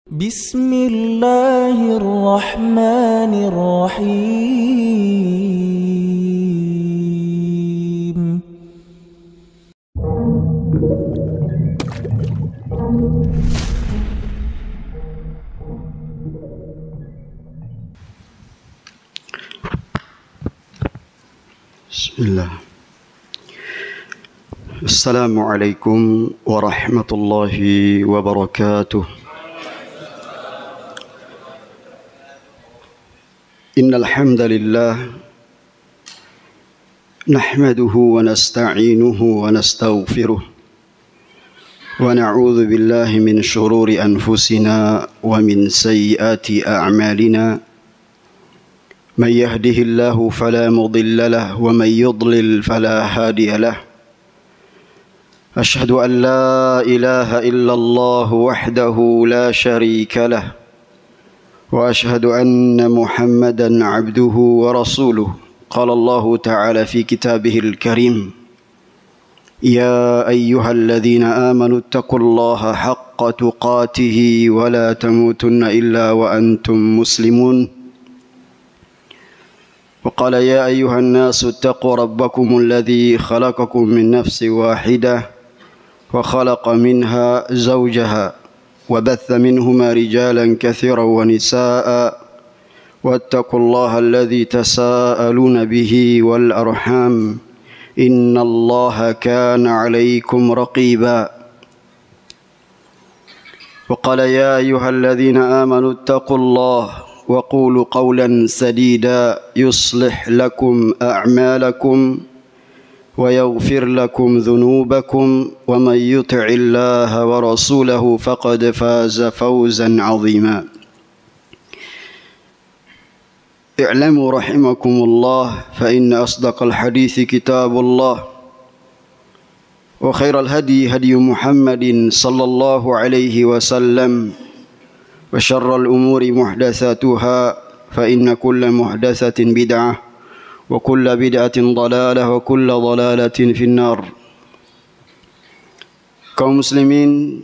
بسم الله الرحمن الرحيم. بسم الله. السلام عليكم ورحمة الله وبركاته. إن الحمد لله نحمده ونستعينه ونستغفره ونعوذ بالله من شرور أنفسنا ومن سيئات أعمالنا. من يهده الله فلا مضل له ومن يضلل فلا هادي له. أشهد أن لا إله إلا الله وحده لا شريك له وأشهد أن محمدا عبده ورسوله. قال الله تعالى في كتابه الكريم: يا أيها الذين آمنوا اتقوا الله حق تقاته ولا تموتن إلا وأنتم مسلمون. وقال: يا أيها الناس اتقوا ربكم الذي خلقكم من نفس واحدة وخلق منها زوجها وبث منهما رجالا كثيرا ونساء واتقوا الله الذي تساءلون به والأرحام إن الله كان عليكم رقيبا. وقال: يا أيها الذين آمنوا اتقوا الله وقولوا قولا سديدا يصلح لكم أعمالكم ويغفر لكم ذنوبكم ومن يطع الله ورسوله فقد فاز فوزا عظيما. اعلموا رحمكم الله فإن أصدق الحديث كتاب الله وخير الهدي هدي محمد صلى الله عليه وسلم وشر الأمور محدثاتها فإن كل محدثة بدعة وكل بدعة ضلالة وكل ضلالة في النار. Kaum muslimin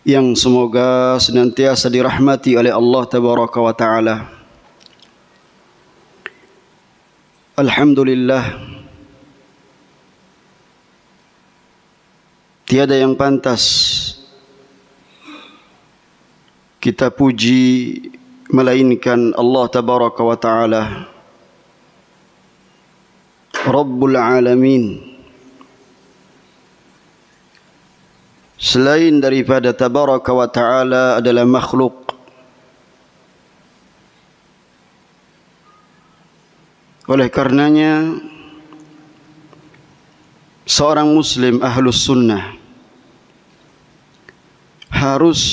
yang semoga senantiasa dirahmati oleh Allah Tabaraka wa Ta'ala. Alhamdulillah, tiada yang pantas kita puji melainkan Allah Tabaraka wa Ta'ala, Rabbul Alamin. Selain daripada Tabaraka wa Ta'ala adalah makhluk. Oleh karenanya seorang muslim ahlus sunnah harus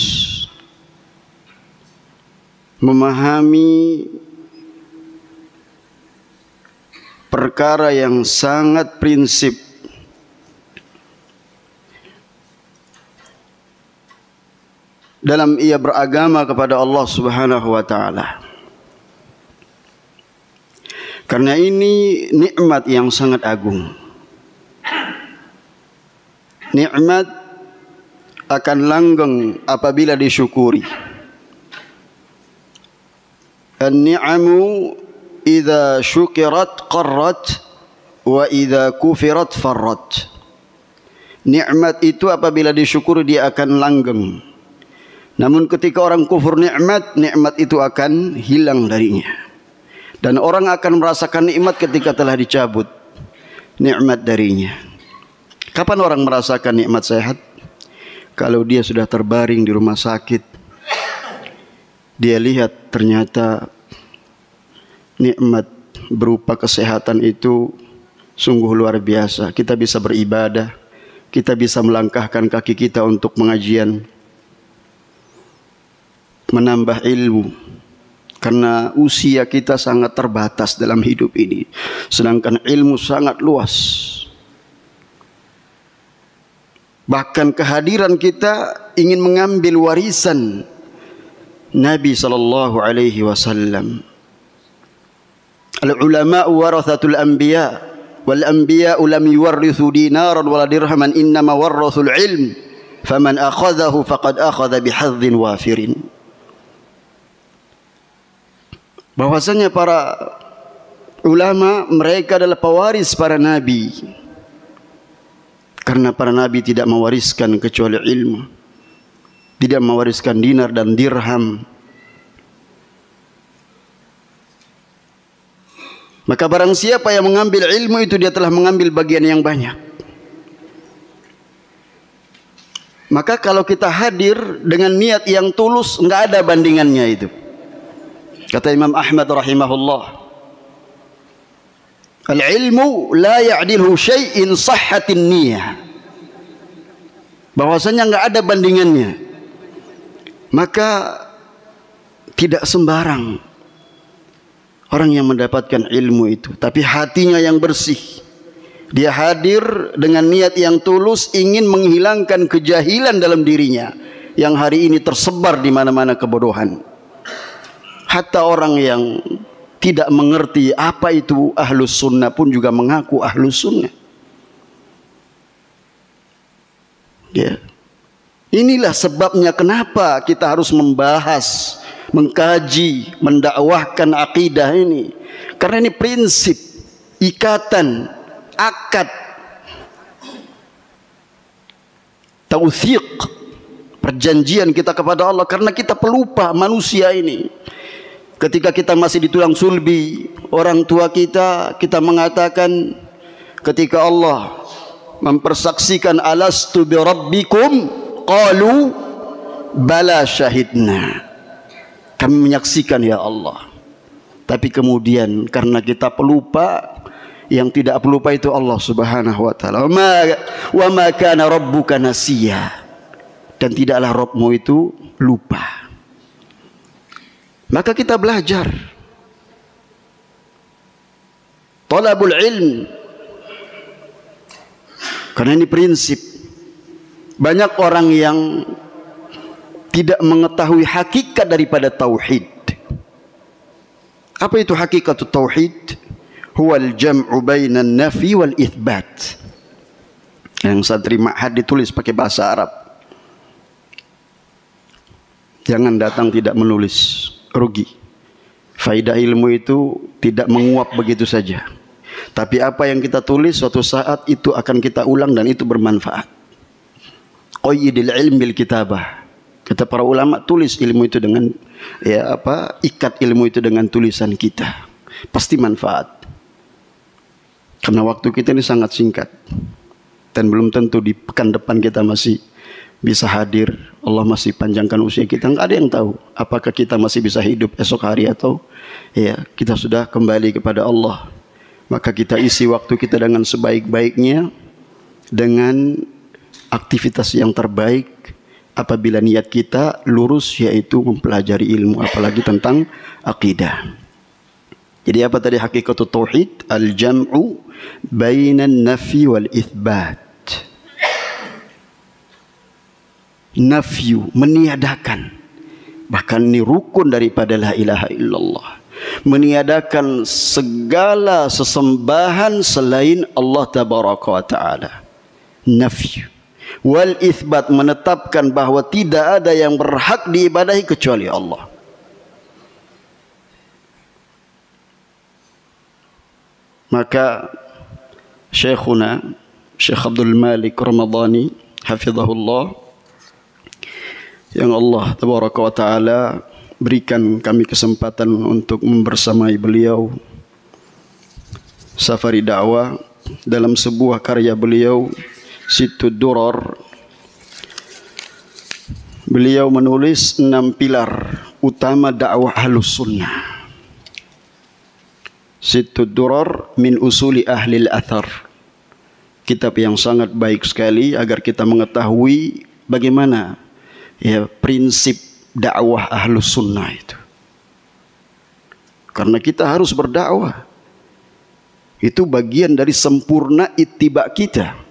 memahami perkara yang sangat prinsip dalam ia beragama kepada Allah Subhanahu wa Ta'ala. Karena ini nikmat yang sangat agung. Nikmat akan langgeng apabila disyukuri. An-ni'amu idza syukirat qarrat wa idza kufirat farrat. Nikmat itu apabila disyukuri dia akan langgeng. Namun ketika orang kufur nikmat, nikmat itu akan hilang darinya. Dan orang akan merasakan nikmat ketika telah dicabut nikmat darinya. Kapan orang merasakan nikmat sehat? Kalau dia sudah terbaring di rumah sakit, dia lihat ternyata nikmat berupa kesehatan itu sungguh luar biasa. Kita bisa beribadah, kita bisa melangkahkan kaki kita untuk pengajian, menambah ilmu. Karena usia kita sangat terbatas dalam hidup ini, sedangkan ilmu sangat luas. Bahkan kehadiran kita ingin mengambil warisan Nabi sallallahu alaihi wasallam. Al-ulama'u warathatul anbiya wal anbiya'u lam yuwarrithu dinaran wala dirhaman innama warrathul ilm. faman akhadhahu faqad akhadha bihadhin wafirin. Bahwasanya para ulama mereka adalah pewaris para nabi, karena para nabi tidak mewariskan kecuali ilmu, tidak mewariskan dinar dan dirham. Maka barang siapa yang mengambil ilmu itu, dia telah mengambil bagian yang banyak. Maka kalau kita hadir dengan niat yang tulus, enggak ada bandingannya itu. Kata Imam Ahmad rahimahullah, al-ilmu la ya'dilhu syai'in sahhatin niyah. Bahwasanya enggak ada bandingannya. Maka tidak sembarang orang yang mendapatkan ilmu itu, tapi hatinya yang bersih. Dia hadir dengan niat yang tulus, ingin menghilangkan kejahilan dalam dirinya yang hari ini tersebar di mana-mana kebodohan. Hatta orang yang tidak mengerti apa itu ahlus sunnah pun juga mengaku ahlus sunnah. Ya. Inilah sebabnya kenapa kita harus membahas, mengkaji, mendakwahkan akidah ini. Karena ini prinsip, ikatan, akad, tautsiq, perjanjian kita kepada Allah. Karena kita pelupa manusia ini. Ketika kita masih di tulang sulbi orang tua kita, kita mengatakan ketika Allah mempersaksikan alastu bi rabbikum qalu bala syahidna, kami menyaksikan ya Allah. Tapi kemudian karena kita pelupa, yang tidak pelupa itu Allah Subhanahu wa taala. Wa ma kana rabbuka nasiya, dan tidaklah Rabbmu itu lupa. Maka kita belajar talabul ilm, karena ini prinsip. Banyak orang yang tidak mengetahui hakikat daripada tauhid. Apa itu hakikat tauhid? Huwal jam'u bainan nafi wal itsbat. Yang santri ma'had ditulis pakai bahasa Arab. Jangan datang tidak menulis, rugi. Faidah ilmu itu tidak menguap begitu saja. Tapi apa yang kita tulis suatu saat itu akan kita ulang dan itu bermanfaat. Qayyidil ilm bil kitabah. Kata para ulama, tulis ilmu itu dengan ikat ilmu itu dengan tulisan kita. Pasti manfaat. Karena waktu kita ini sangat singkat. Dan belum tentu di pekan depan kita masih bisa hadir. Allah masih panjangkan usia kita. Enggak ada yang tahu apakah kita masih bisa hidup esok hari atau kita sudah kembali kepada Allah. Maka kita isi waktu kita dengan sebaik-baiknya, dengan aktivitas yang terbaik. Apabila niat kita lurus, yaitu mempelajari ilmu, apalagi tentang akidah. Jadi apa tadi hakikatut tauhid? Al-jam'u bainan nafi wal itsbat. Nafyu, meniadakan. Bahkan ini rukun daripada la ilaha illallah. Meniadakan segala sesembahan selain Allah tabaraka wa ta'ala. Nafyu. Wal itsbat, menetapkan bahwa tidak ada yang berhak diibadahi kecuali Allah. Maka Syekhuna Syekh Abdul Malik Ramadhani hafizahullah, yang Allah tabaraka wa taala berikan kami kesempatan untuk membersamai beliau safari dakwah dalam sebuah karya beliau Sittud Durar. Beliau menulis 6 pilar utama dakwah Ahlus Sunnah. Sittud Durar min usuli ahlil athar. Kitab yang sangat baik sekali agar kita mengetahui bagaimana prinsip dakwah Ahlus Sunnah itu. Karena kita harus berdakwah. Itu bagian dari sempurna ittiba kita.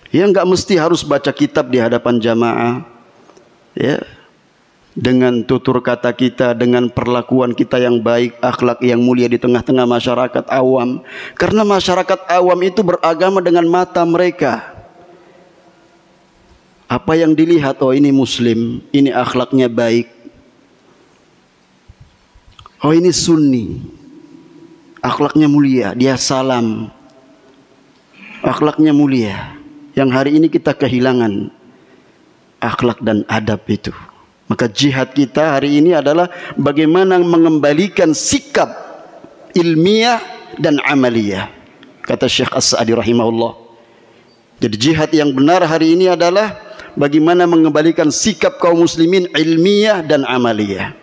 Ya, enggak mesti harus baca kitab di hadapan jamaah. Ya. Dengan tutur kata kita, dengan perlakuan kita yang baik, akhlak yang mulia di tengah-tengah masyarakat awam. Karena masyarakat awam itu beragama dengan mata mereka. Apa yang dilihat? Oh, ini muslim, ini akhlaknya baik. Oh, ini sunni, akhlaknya mulia, dia salam, akhlaknya mulia. Yang hari ini kita kehilangan akhlak dan adab itu. Maka jihad kita hari ini adalah bagaimana mengembalikan sikap ilmiah dan amaliyah. Kata Syekh As-Sa'di rahimahullah. Jadi jihad yang benar hari ini adalah bagaimana mengembalikan sikap kaum muslimin ilmiah dan amaliyah.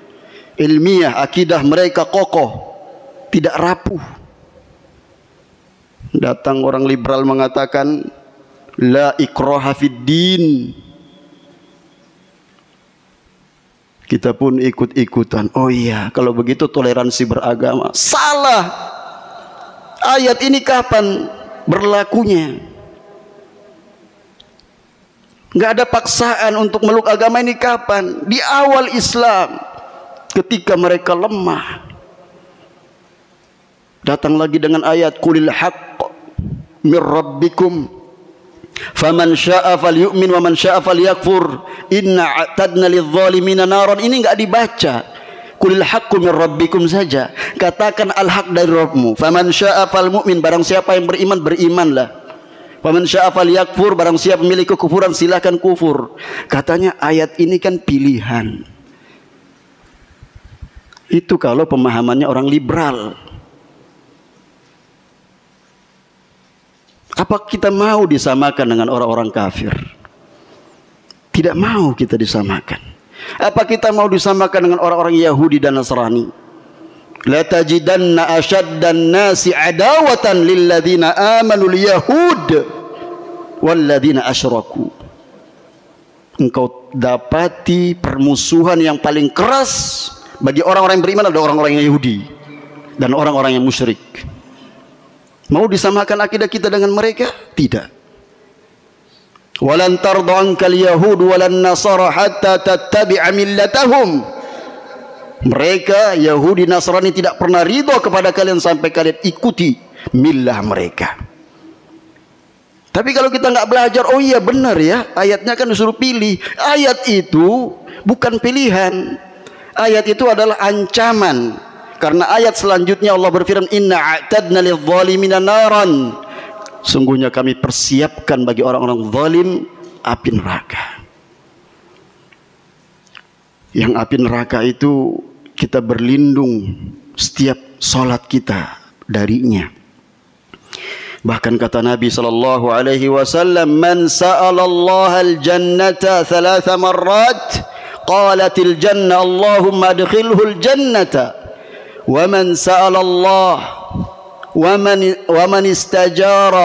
Ilmiah, akidah mereka kokoh, tidak rapuh. Datang orang liberal mengatakan la ikraha fid din. Kita pun ikut-ikutan. Oh iya, kalau begitu toleransi beragama. Salah. Ayat ini kapan berlakunya? Enggak ada paksaan untuk meluk agama ini kapan? Di awal Islam, ketika mereka lemah. Datang lagi dengan ayat qulil haqq mir rabbikum faman syaa'a falyu'min wa man syaa'a falyakfur inna a'tadna lidh-dhalimina naran. Ini enggak dibaca. Qulil haqqu mir rabbikum saja. Katakan al-haq dari Rabbmu. Faman syaa'a falmu'min, barang siapa yang beriman, berimanlah. Faman syaa'a falyakfur, barang siapa memiliki kekufuran silakan kufur. Katanya ayat ini kan pilihan. Itu kalau pemahamannya orang liberal. Apa kita mau disamakan dengan orang-orang kafir? Tidak mau kita disamakan. Apa kita mau disamakan dengan orang-orang Yahudi dan Nasrani? La tajidanna ashaddan nasi adawatan lilladzina amanu al-yahud walladzina asyraku. Engkau dapati permusuhan yang paling keras bagi orang-orang yang beriman adalah orang-orang yang Yahudi dan orang-orang yang musyrik. Mau disamakan akidah kita dengan mereka? Tidak. Walan tarda ankal yahud walan nasara hatta tattabi'a millatahum. Mereka Yahudi Nasrani tidak pernah ridho kepada kalian sampai kalian ikuti millah mereka. Tapi kalau kita nggak belajar, oh iya benar ya, ayatnya kan disuruh pilih. Ayat itu bukan pilihan. Ayat itu adalah ancaman. Karena ayat selanjutnya Allah berfirman, inna a'tadna lidh-dhalimina naran. Sungguhnya kami persiapkan bagi orang-orang zalim api neraka. Yang api neraka itu kita berlindung setiap salat kita darinya. Bahkan kata Nabi sallallahu alaihi wasallam, man sa'ala Allah al-jannata 3 marrat qalatil jannah Allahumma adkhilhu al-jannata. وَمَنْ سَأَلَ اللَّهَ وَمَنْ اسْتَجَارَ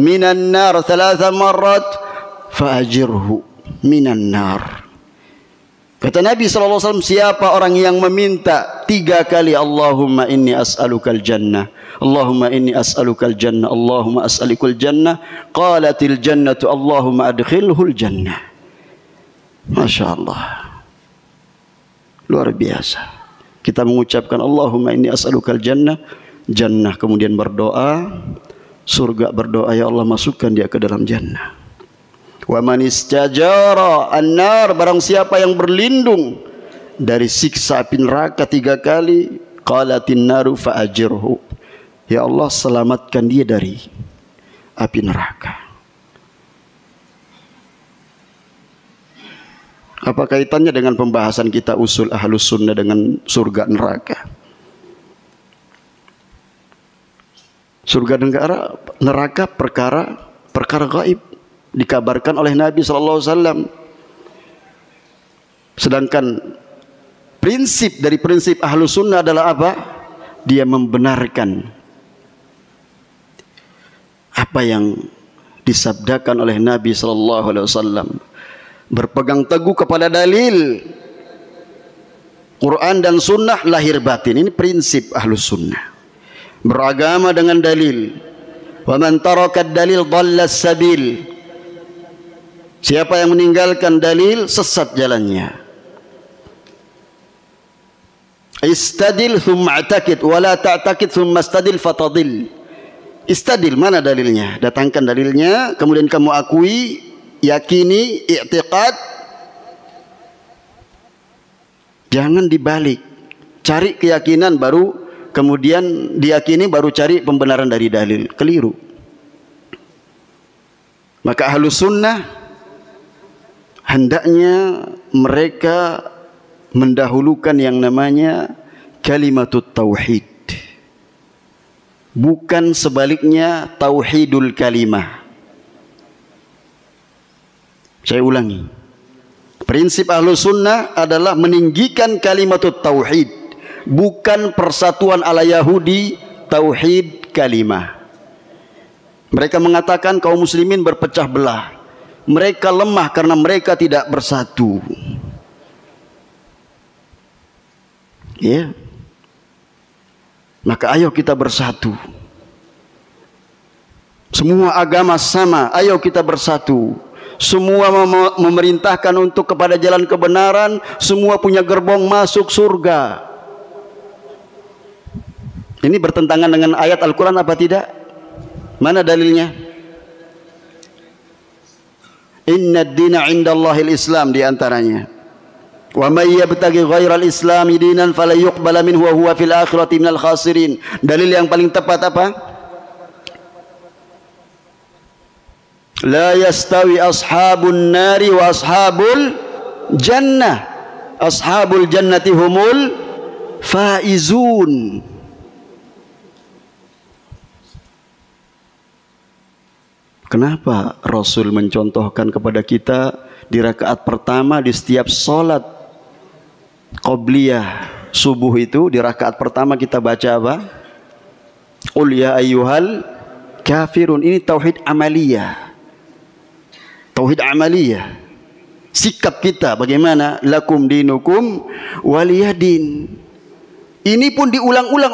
مِنَ النَّارِ 3 مرات فَأَجِرْهُ مِنَ النَّارِ. Kata Nabi SAW, siapa orang yang meminta 3 kali Allahumma inni as'alukal jannah, Allahumma inni as'alukal jannah, Allahumma as'alikul jannah, qalatil jannatu Allahumma adkhilhul jannah. Masya Allah, luar biasa. Kita mengucapkan Allahumma inni as'alukal jannah, jannah kemudian berdoa, surga berdoa, ya Allah masukkan dia ke dalam jannah. Wa man istajara an-nar, barang siapa yang berlindung dari siksa api neraka 3 kali, qalatin naru fa'ajirhu, ya Allah selamatkan dia dari api neraka. Apa kaitannya dengan pembahasan kita usul ahlus sunnah dengan surga neraka? Surga dan neraka perkara gaib, dikabarkan oleh Nabi SAW. Sedangkan prinsip dari prinsip ahlus sunnah adalah apa? Dia membenarkan apa yang disabdakan oleh Nabi SAW. Berpegang teguh kepada dalil Quran dan sunnah lahir batin. Ini prinsip ahlus sunnah. Beragama dengan dalil. Wa man taraka dalil dhalla sabil. Siapa yang meninggalkan dalil sesat jalannya. Istadil thumma i'taqid wa la ta'taqid thumma istadil fatadil. Istadil, mana dalilnya? Datangkan dalilnya, kemudian kamu akui, yakini, i'tiqad. Jangan dibalik. Cari keyakinan baru kemudian diyakini, baru cari pembenaran dari dalil. Keliru. Maka Ahlus Sunnah hendaknya mereka mendahulukan yang namanya kalimatut tauhid, bukan sebaliknya tauhidul kalimah. Saya ulangi, prinsip Ahlus Sunnah adalah meninggikan kalimatut tauhid, bukan persatuan ala Yahudi tauhid kalimah. Mereka mengatakan kaum muslimin berpecah belah, mereka lemah karena mereka tidak bersatu. Ya, maka ayo kita bersatu. Semua agama sama, ayo kita bersatu. Semua memerintahkan untuk kepada jalan kebenaran, semua punya gerbong masuk surga. Ini bertentangan dengan ayat Al-Quran apa tidak? Mana dalilnya? Inna ad-dina 'indallahil Islam, diantaranya. Wa may yabtaghi ghairal islami dinan fala yuqbala minhu wa huwa fil akhirati minal khasirin. Dalil yang paling tepat apa? La yastawi ashabun nari wa ashabul jannah. Ashabul jannati humul faizun. Kenapa Rasul mencontohkan kepada kita di rakaat pertama di setiap sholat qobliyah subuh itu, di rakaat pertama kita baca apa? Qul ya ayyuhal kafirun. Ini tauhid amaliyah. Tauhid amaliyah. Sikap kita bagaimana? Lakum dinukum waliyadin. Ini pun diulang-ulang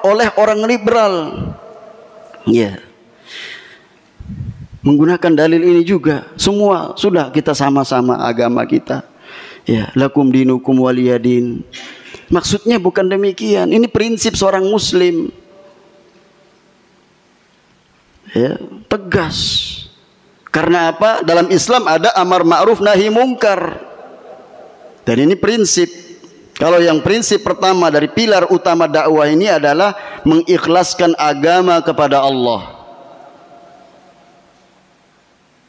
oleh orang liberal. Ya. Menggunakan dalil ini juga. Semua sudah kita sama-sama agama kita. Ya, lakum dinukum waliyadin. Maksudnya bukan demikian. Ini prinsip seorang muslim. Ya, tegas. Karena apa? Dalam Islam ada amar ma'ruf nahi mungkar. Dan ini prinsip. Kalau yang prinsip pertama dari pilar utama dakwah ini adalah mengikhlaskan agama kepada Allah.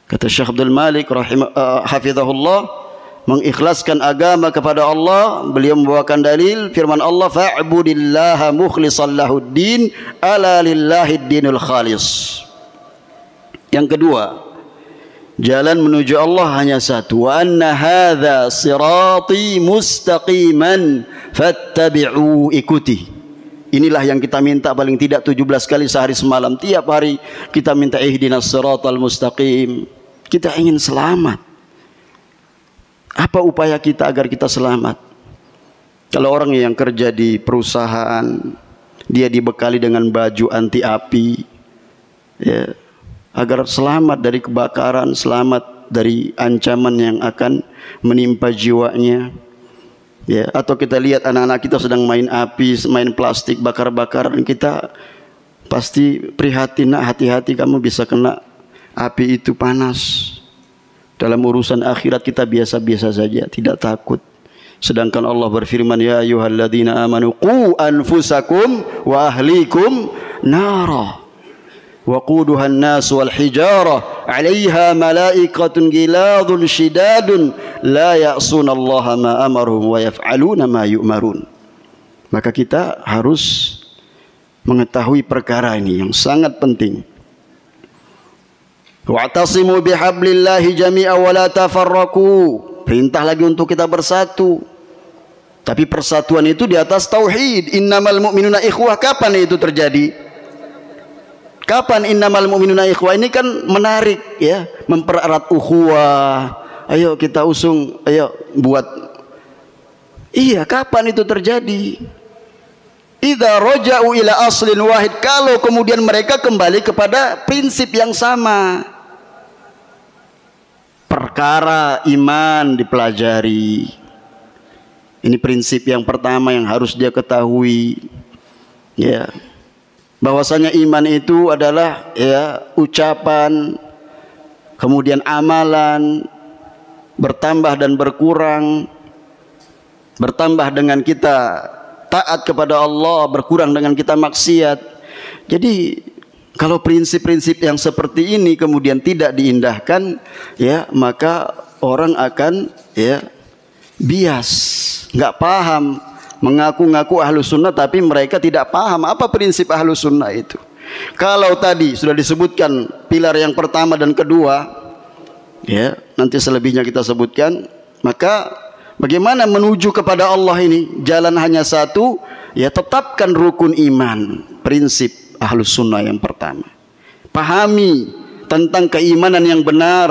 Kata Syekh Abdul Malik hafizahullah, mengikhlaskan agama kepada Allah. Beliau membawakan dalil firman Allah, fa'budillaha mukhlishan lahuddin ala lillahid dinul khalis. Yang kedua, jalan menuju Allah hanya satu. Wa anna hadza sirati mustaqiman fattabi'u, ikuti. Inilah yang kita minta paling tidak 17 kali sehari semalam. Tiap hari kita minta ihdinas siratal mustaqim. Kita ingin selamat. Apa upaya kita agar kita selamat? Kalau orang yang kerja di perusahaan, dia dibekali dengan baju anti api, ya, agar selamat dari kebakaran, selamat dari ancaman yang akan menimpa jiwanya. Ya, atau kita lihat anak-anak kita sedang main api, main plastik, bakar-bakaran, kita pasti prihatin, nak, hati-hati kamu bisa kena api itu, panas. Dalam urusan akhirat kita biasa-biasa saja, tidak takut. Sedangkan Allah berfirman, ya ayyuhalladzina amanu qu anfusakum wa ahlikum nara waquduha an-nas wal hijarah 'alaiha malaikatun giladun shidadun la ya'sunallaha ma amaruhum wa yaf'aluna ma yu'marun. Maka kita harus mengetahui perkara ini yang sangat penting. Wa'tasimu bihablillahi jami'a wa la tafarraqu. Perintah lagi untuk kita bersatu. Tapi persatuan itu di atas tauhid. Innamal mu'minuna ikhwah. Kapan itu terjadi? Kapan innamal mu'minuna ikhwah? Ini kan menarik, ya, mempererat ukhuwah. Ayo kita usung, ayo buat. Iya, kapan itu terjadi? Idza raja'u ila aslin wahid. Kalau kemudian mereka kembali kepada prinsip yang sama. Perkara iman dipelajari. Ini prinsip yang pertama yang harus dia ketahui. Ya. Bahwasanya iman itu adalah, ya, ucapan, kemudian amalan bertambah dan berkurang, bertambah dengan kita taat kepada Allah, berkurang dengan kita maksiat. Jadi kalau prinsip-prinsip yang seperti ini kemudian tidak diindahkan, ya, maka orang akan, ya, bias, nggak paham, mengaku-ngaku ahlu sunnah tapi mereka tidak paham apa prinsip ahlu sunnah itu. Kalau tadi sudah disebutkan pilar yang pertama dan kedua, ya, nanti selebihnya kita sebutkan, maka bagaimana menuju kepada Allah ini? Jalan hanya satu, ya, tetapkan rukun iman, prinsip ahlus sunnah yang pertama. Pahami tentang keimanan yang benar,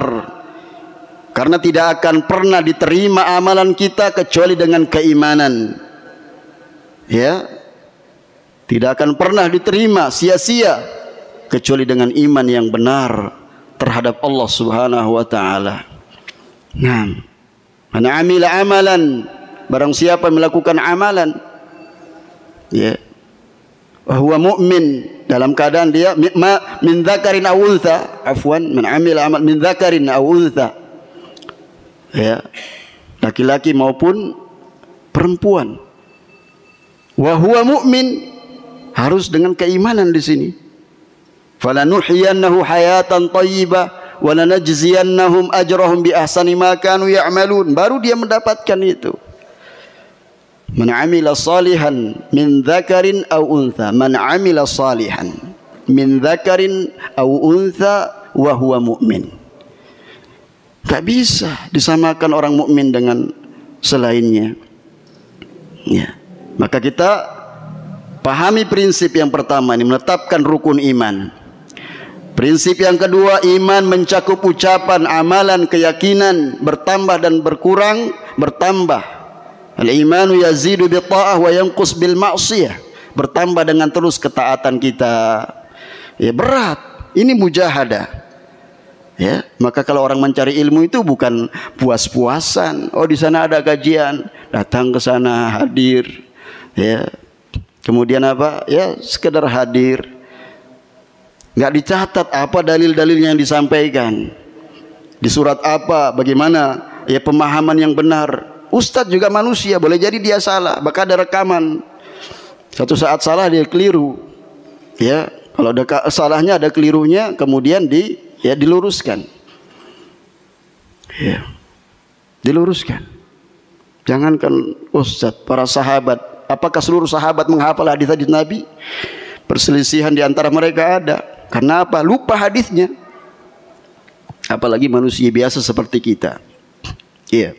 karena tidak akan pernah diterima amalan kita kecuali dengan keimanan, ya, tidak akan pernah diterima sia-sia kecuali dengan iman yang benar terhadap Allah Subhanahu wa taala. Nah, man amila amalan, barang siapa melakukan amalan, ya, wa huwa mu'min, dalam keadaan dia min dzakarin aw untha, afwan, man amila amal min dzakarin aw untha, ya, laki-laki maupun perempuan, wa huwa mu'min, harus dengan keimanan di sini. Falanuhyiyannahu hayatan thayyibah wa lanajziyannahum ajrahum bi ahsani ma kanu ya'malun, baru dia mendapatkan itu. Man amila salihan min dzakarin aw untha, man amila salihan min dzakarin aw untha wa huwa mu'min. Tak bisa disamakan orang mukmin dengan selainnya, ya. Maka kita pahami prinsip yang pertama ini, menetapkan rukun iman. Prinsip yang kedua, iman mencakup ucapan, amalan, keyakinan, bertambah dan berkurang, bertambah. Al-imanu yazidu bi ta'ah wa yanqus bil ma'siyah, bertambah dengan terus ketaatan kita. Ya, berat, ini mujahadah. Ya, maka kalau orang mencari ilmu itu bukan puas-puasan. Oh, di sana ada kajian, datang ke sana, hadir. Ya. Kemudian apa? Ya, sekedar hadir. Nggak dicatat apa dalil-dalil yang disampaikan. Di surat apa, bagaimana, ya, pemahaman yang benar. Ustadz juga manusia, boleh jadi dia salah, bahkan ada rekaman. Satu saat salah dia keliru. Ya, kalau ada salahnya, ada kelirunya, kemudian diluruskan. Ya. Diluruskan. Jangankan ustadz, para sahabat, apakah seluruh sahabat menghafal hadis-hadis Nabi? Perselisihan di antara mereka ada. Karena apa? Lupa hadisnya. Apalagi manusia biasa seperti kita. Iya.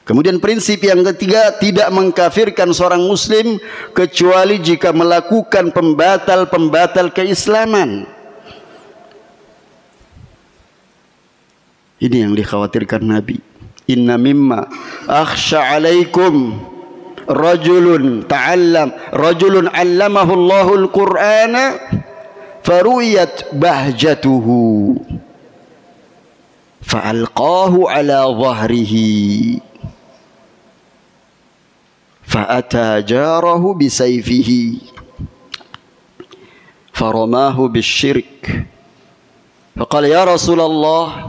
Kemudian prinsip yang ketiga, tidak mengkafirkan seorang muslim kecuali jika melakukan pembatal-pembatal keislaman. Ini yang dikhawatirkan Nabi. Inna mimma akhsha alaikum rajulun allamahu Allahul Qur'ana faruyat bahjatuhu fa'alqahu ala dhahrihi fa'ata jarahu bisayfihi faramahu bisyirk faqala ya Rasulullah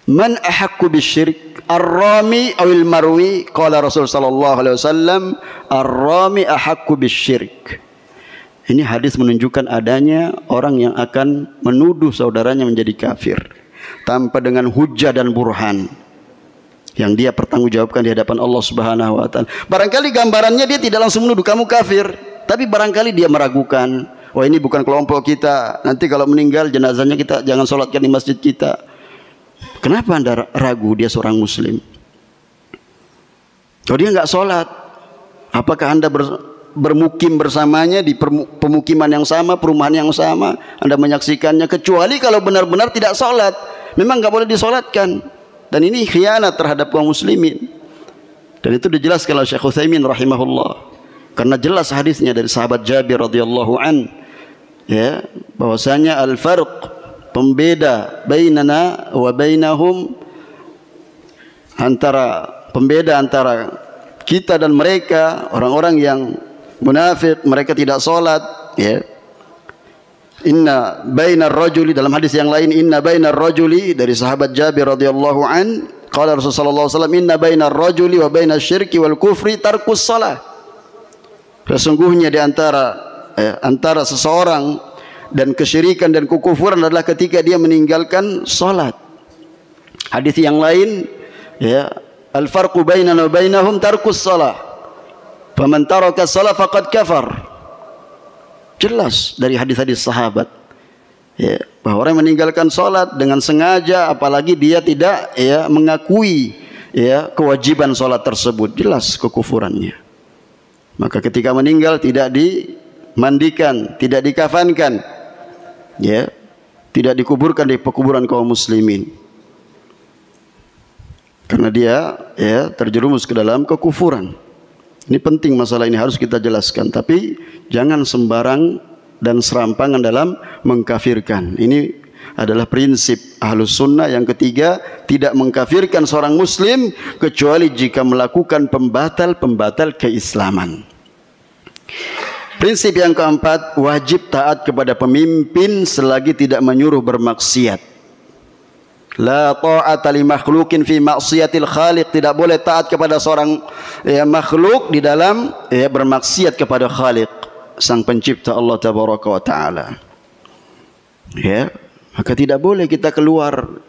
man ahakku bisyirk ar-rami awil marwi, qala Rasul sallallahu alaihi wasallam ar-rami ahakku bisyirk. Ini hadis menunjukkan adanya orang yang akan menuduh saudaranya menjadi kafir tanpa dengan hujjah dan burhan yang dia pertanggungjawabkan di hadapan Allah Subhanahu wa taala. Barangkali gambarannya dia tidak langsung menuduh kamu kafir, tapi barangkali dia meragukan, wah ini bukan kelompok kita, nanti kalau meninggal jenazahnya kita jangan sholatkan di masjid kita. Kenapa Anda ragu dia seorang muslim? Kalau dia nggak sholat, apakah Anda bermukim bersamanya di pemukiman yang sama, perumahan yang sama? Anda menyaksikannya, kecuali kalau benar-benar tidak sholat, memang nggak boleh disolatkan. Dan ini khianat terhadap kaum muslimin. Dan itu dijelaskan oleh Syekh Utsaimin rahimahullah. Karena jelas hadisnya dari sahabat Jabir radhiyallahu an, ya, bahwasanya al-farq, pembeda bainana wa bainahum, pembeda antara kita dan mereka, orang-orang yang munafik, mereka tidak sholat, ya. Inna bainar rajuli, dalam hadis yang lain, inna bainar rajuli, dari sahabat Jabir radhiyallahu an, qala Rasulullah sallallahu alaihi wasallam, inna bainar rajuli wa bainasyirki wal kufri tarkus shalah. Sesungguhnya di antara seseorang dan kesyirikan dan kekufuran adalah ketika dia meninggalkan salat. Hadis yang lain, ya, al farqu bainana wa bainahum tarkus shalah. Faman taraka shalah faqad kafar. Jelas dari hadis-hadis sahabat, ya, bahwa orang yang meninggalkan sholat dengan sengaja, apalagi dia tidak, ya, mengakui, ya, kewajiban sholat tersebut, jelas kekufurannya. Maka ketika meninggal tidak dimandikan, tidak dikafankan, ya, tidak dikuburkan di pekuburan kaum muslimin, karena dia, ya, terjerumus ke dalam kekufuran. Ini penting, masalah ini harus kita jelaskan. Tapi jangan sembarang dan serampangan dalam mengkafirkan. Ini adalah prinsip Ahlus Sunnah. Yang ketiga, tidak mengkafirkan seorang muslim kecuali jika melakukan pembatal keislaman. Prinsip yang keempat, wajib taat kepada pemimpin selagi tidak menyuruh bermaksiat. La ta'ata li makhlukin fi maksiatil khaliq. Tidak boleh taat kepada seorang, ya, makhluk di dalam, ya, bermaksiat kepada Khaliq, sang pencipta Allah tabaraka wa taala. Ya, maka tidak boleh kita keluar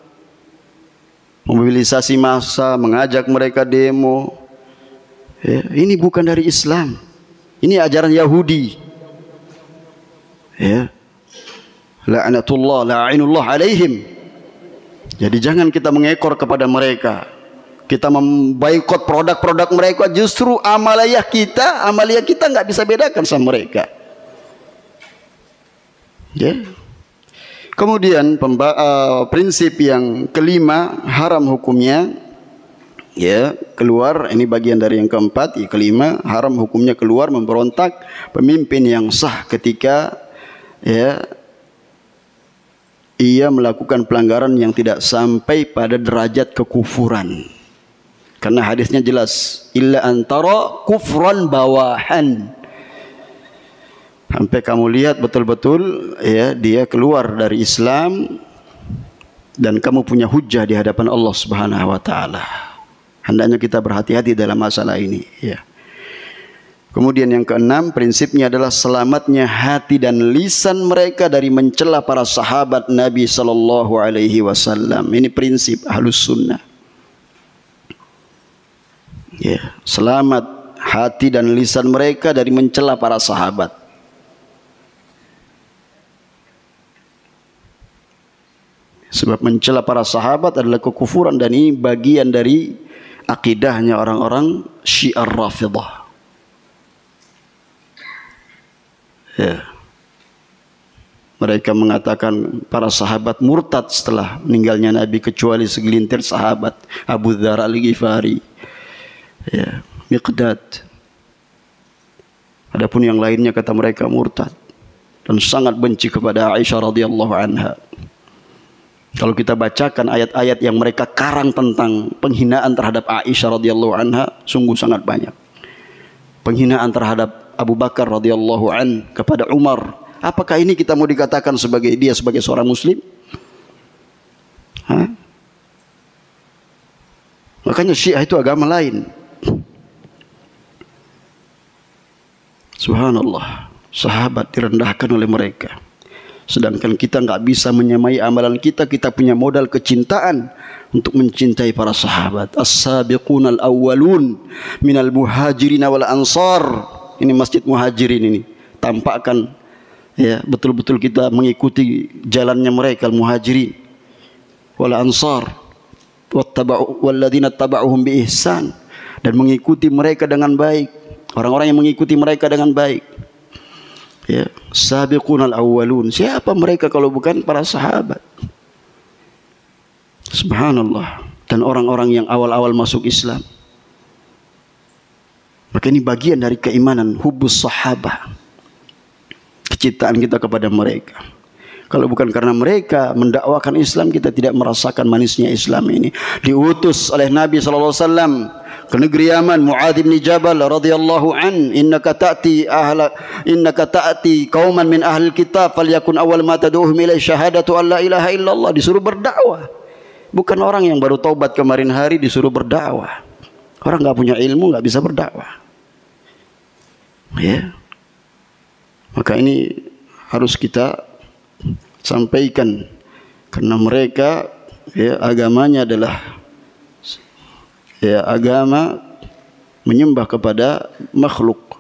memobilisasi massa, mengajak mereka demo. Ya, ini bukan dari Islam. Ini ajaran Yahudi. Ya. La'natullah, la'inullah alaihim. Jadi jangan kita mengekor kepada mereka. Kita memboikot produk-produk mereka, justru amalia kita nggak bisa bedakan sama mereka. Ya. Kemudian prinsip yang kelima, haram hukumnya, ya, keluar, ini bagian dari yang keempat. Yang kelima, haram hukumnya keluar memberontak pemimpin yang sah ketika, ya, ia melakukan pelanggaran yang tidak sampai pada derajat kekufuran. Karena hadisnya jelas, illa antara kufran bawahan. Sampai kamu lihat betul-betul, ya, dia keluar dari Islam dan kamu punya hujah di hadapan Allah Subhanahu wa taala. Hendaknya kita berhati-hati dalam masalah ini, ya. Kemudian yang keenam, prinsipnya adalah selamatnya hati dan lisan mereka dari mencela para sahabat Nabi sallallahu alaihi wasallam. Ini prinsip Ahlus Sunnah. Ya, selamat hati dan lisan mereka dari mencela para sahabat. Sebab mencela para sahabat adalah kekufuran, dan ini bagian dari akidahnya orang-orang Syiah Rafidhah. Ya. Mereka mengatakan para sahabat murtad setelah meninggalnya Nabi, kecuali segelintir sahabat, Abu Dzar Al-Ghifari, ya, Miqdad. Adapun yang lainnya, kata mereka, murtad dan sangat benci kepada Aisyah radhiyallahu anha. Kalau kita bacakan ayat-ayat yang mereka karang tentang penghinaan terhadap Aisyah radhiyallahu anha, sungguh sangat banyak. Penghinaan terhadap Abu Bakar radhiyallahu an kepada Umar. Apakah ini kita mau dikatakan sebagai dia sebagai seorang muslim? Hah? Makanya Syiah itu agama lain. Subhanallah, sahabat direndahkan oleh mereka. Sedangkan kita nggak bisa menyamai amalan kita. Kita punya modal kecintaan untuk mencintai para sahabat. As-sabiqunal awwalun minal muhajirin wal ansar. Ini masjid muhajirin ini. Tampakkan, ya, betul-betul kita mengikuti jalannya mereka, al-muhajirin wal ansar walladzina tabauhum bi ihsan, dan mengikuti mereka dengan baik. Orang-orang yang mengikuti mereka dengan baik. Ya, sabiqunal awwalun. Siapa mereka kalau bukan para sahabat? Subhanallah. Dan orang-orang yang awal-awal masuk Islam. Maka ini bagian dari keimanan, hubbus sahabah, kecintaan kita kepada mereka. Kalau bukan karena mereka mendakwakan Islam, kita tidak merasakan manisnya Islam ini. Diutus oleh Nabi SAW ke negeri Yaman, Muadz bin Jabal radhiyallahu an, innaka ta'ti qauman min ahli kitab falyakun awwal ma tad'uhum ila syahadatu an la ilaha illallah. Disuruh berdakwah. Bukan orang yang baru taubat kemarin hari disuruh berdakwah. Orang enggak punya ilmu enggak bisa berdakwah. Ya. Maka ini harus kita sampaikan, karena mereka ya agamanya adalah ya agama menyembah kepada makhluk,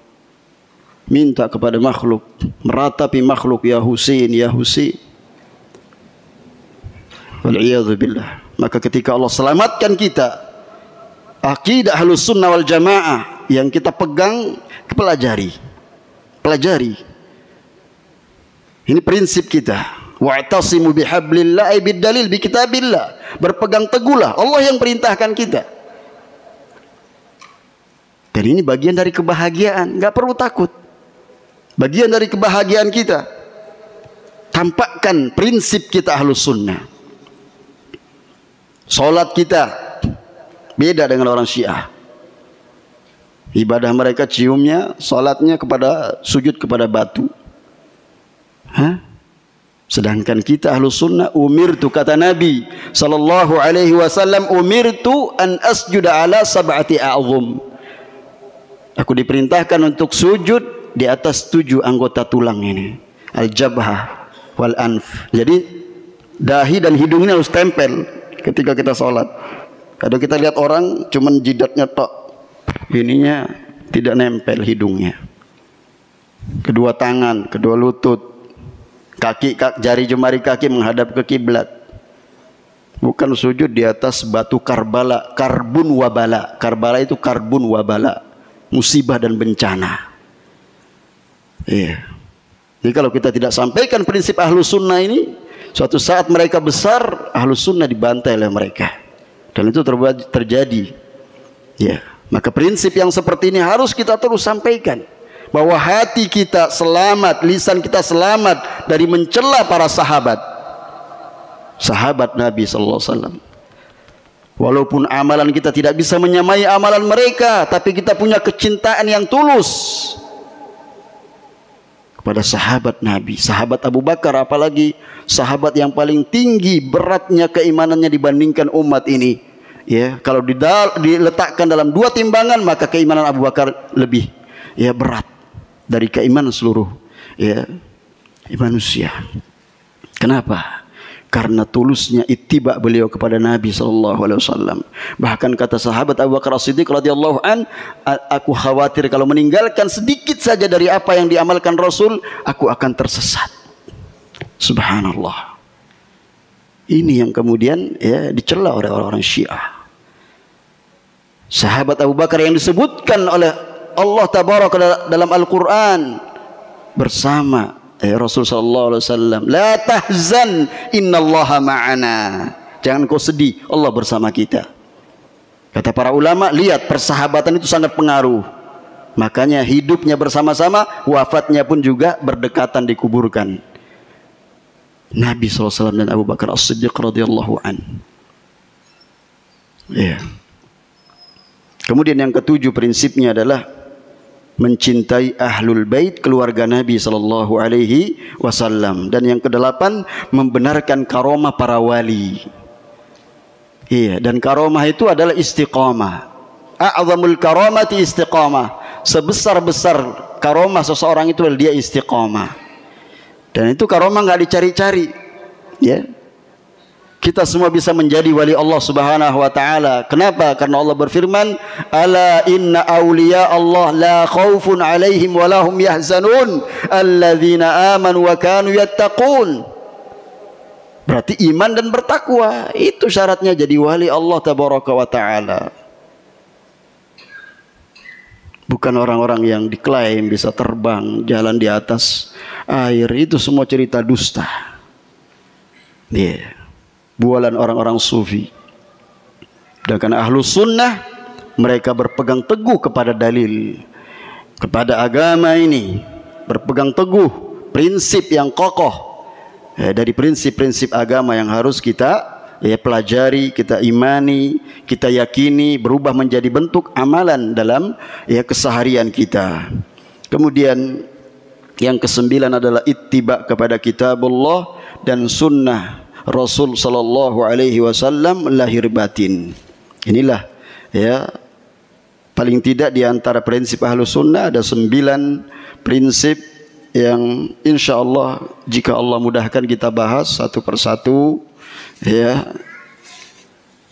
minta kepada makhluk, meratapi makhluk, ya Husain, ya Husain. Wal'iyadzu billah. Maka ketika Allah selamatkan kita, akidah Ahlus Sunnah wal Jamaah yang kita pegang, pelajari. Ini prinsip kita. Wa'tasimu bihablillah ay biddalil bi kitabillah. Berpegang teguhlah, Allah yang perintahkan kita. Dan ini bagian dari kebahagiaan, enggak perlu takut. Bagian dari kebahagiaan kita. Tampakkan prinsip kita Ahlus Sunnah. Salat kita beda dengan orang Syiah. Ibadah mereka ciumnya, salatnya kepada sujud kepada batu. Sedangkan kita Ahlus Sunnah, umirtu, kata Nabi sallallahu alaihi wasallam, umirtu an asjuda ala sab'ati a'zum. Aku diperintahkan untuk sujud di atas 7 anggota tulang ini. Al-jabhah wal anf. Jadi dahi dan hidungnya harus tempel ketika kita sholat. Kadang kita lihat orang cuman jidatnya tok, ininya tidak nempel hidungnya. Kedua tangan, kedua lutut, kaki, jari jemari kaki menghadap ke kiblat. Bukan sujud di atas batu Karbala, karbun wabala. Karbala itu karbun wabala, musibah dan bencana. Iya. Jadi kalau kita tidak sampaikan prinsip Ahlus Sunnah ini, suatu saat mereka besar, Ahlus Sunnah dibantai oleh mereka. Dan itu terjadi. Ya. Maka prinsip yang seperti ini harus kita terus sampaikan. Bahwa hati kita selamat, lisan kita selamat dari mencela para sahabat. Sahabat Nabi sallallahu alaihi wasallam. Walaupun amalan kita tidak bisa menyamai amalan mereka, tapi kita punya kecintaan yang tulus kepada sahabat Nabi, sahabat Abu Bakar, apalagi sahabat yang paling tinggi beratnya keimanannya dibandingkan umat ini. Ya, kalau diletakkan dalam 2 timbangan, maka keimanan Abu Bakar lebih berat dari keimanan seluruh manusia. Kenapa? Karena tulusnya ittiba beliau kepada Nabi SAW. Bahkan kata sahabat Abu Bakar As-Siddiq radhiyallahu an, aku khawatir kalau meninggalkan sedikit saja dari apa yang diamalkan Rasul, aku akan tersesat. Subhanallah. Ini yang kemudian dicela oleh orang-orang Syiah. Sahabat Abu Bakar yang disebutkan oleh Allah Tabaraka dalam Al-Quran bersama Rasul sallallahu alaihi wasallam, la tahzan innallaha ma'ana. Jangan kau sedih, Allah bersama kita. Kata para ulama, lihat persahabatan itu sangat pengaruh. Makanya hidupnya bersama-sama, wafatnya pun juga berdekatan dikuburkan. Nabi SAW dan Abu Bakar As-Siddiq radhiyallahu an. Kemudian yang ketujuh prinsipnya adalah mencintai ahlul bait, keluarga Nabi sallallahu alaihi wasallam. Dan yang kedelapan, membenarkan karomah para wali. Dan karomah itu adalah istiqamah. A'zamul karamati istiqamah. Sebesar-besar karomah seseorang itu adalah dia istiqamah. Dan itu karomah enggak dicari-cari. Kita semua bisa menjadi wali Allah Subhanahu wa taala. Kenapa? Karena Allah berfirman, "Ala inna awliya Allah la khaufun 'alaihim wa lahum yahzanun, alladzina amanu wa kanu yattaqun." Berarti iman dan bertakwa itu syaratnya jadi wali Allah Tabaraka wa taala. Bukan orang-orang yang diklaim bisa terbang, jalan di atas air, itu semua cerita dusta. Bualan orang-orang sufi. Dan karena Ahlus Sunnah, mereka berpegang teguh kepada dalil, kepada agama ini, berpegang teguh prinsip yang kokoh dari prinsip-prinsip agama yang harus kita ya pelajari, kita imani, kita yakini, berubah menjadi bentuk amalan dalam ya keseharian kita. Kemudian yang kesembilan adalah ittiba kepada kitabullah dan sunnah Rasul sallallahu alaihi wasallam lahir batin. Inilah ya paling tidak di antara prinsip Ahlus Sunnah ada 9 prinsip yang insya Allah jika Allah mudahkan kita bahas satu persatu ya